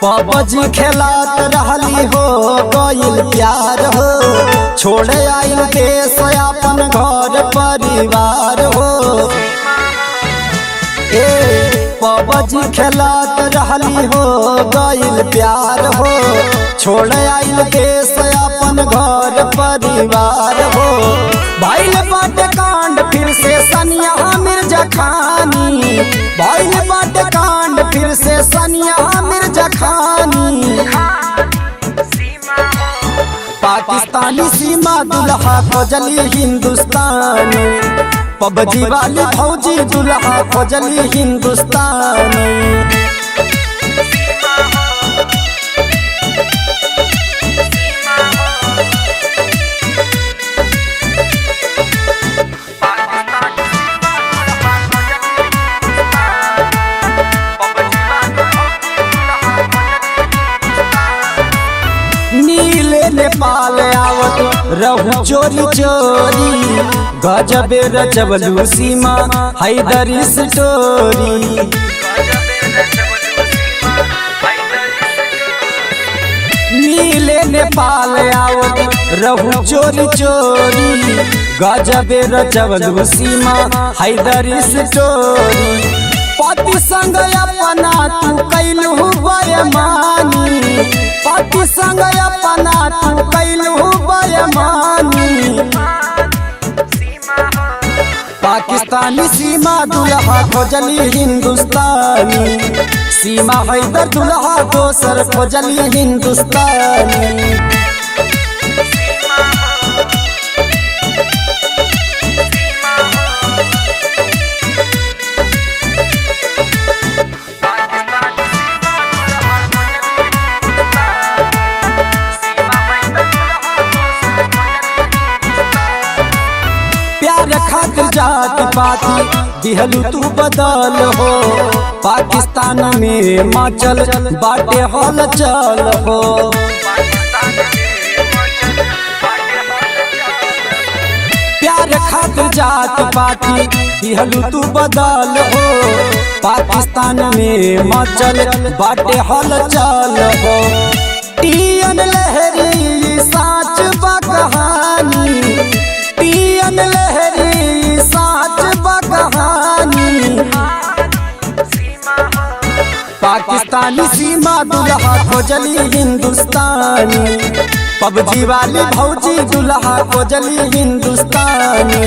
PUBG खेलात रहली हो गइल प्यार हो, छोड़े आइल देश अपन घर परिवार हो। पबजी खेलात रहली हो गइल प्यार हो, छोड़े आइल देश अपन घर परिवार हो। भइल बाटे कांड फिर से सनिया मिर्जा खानी, भइल बाटे कांड फिर से सनिया मिर्जा खानी। पाकिस्तानी सीमा दुल्हा खोजली हिंदुस्तानी, पबजी वाली फौजी दुल्हा खोजली हिंदुस्तानी। नीले नेपाल आवत रहू चोरी चोरी, गजबे रचबलू सीमा हैदरी स्टोरी। नीले नेपाल आवत रहू चोरी चोरी, गजबे रचबलू सीमा हैदरी स्टोरी। पति संग अपना तू कैलू बेईमानी, पति संग अपना तू कैलू बेईमानी। पाकिस्तानी सीमा दुल्हा खोजली हिंदुस्तानी, सीमा हैदर दुल्हा दोसर खोजली हिंदुस्तानी। खातिर जात पाती दिहलू तू बदल हो, पाकिस्तान में माचल बाटे हल चल हो। प्यार खातिर जात पाती दिहलू तू बदल हो, पाकिस्तान में माचल बाटे हल चल हो। टीएन लहरी साच बा कहानी, टीएन लहरी साच बा कहानी। पाकिस्तानी सीमा दुल्हा खोजली हिंदुस्तानी, पबजी वाली फौजी दुल्हा खोजली हिंदुस्तानी।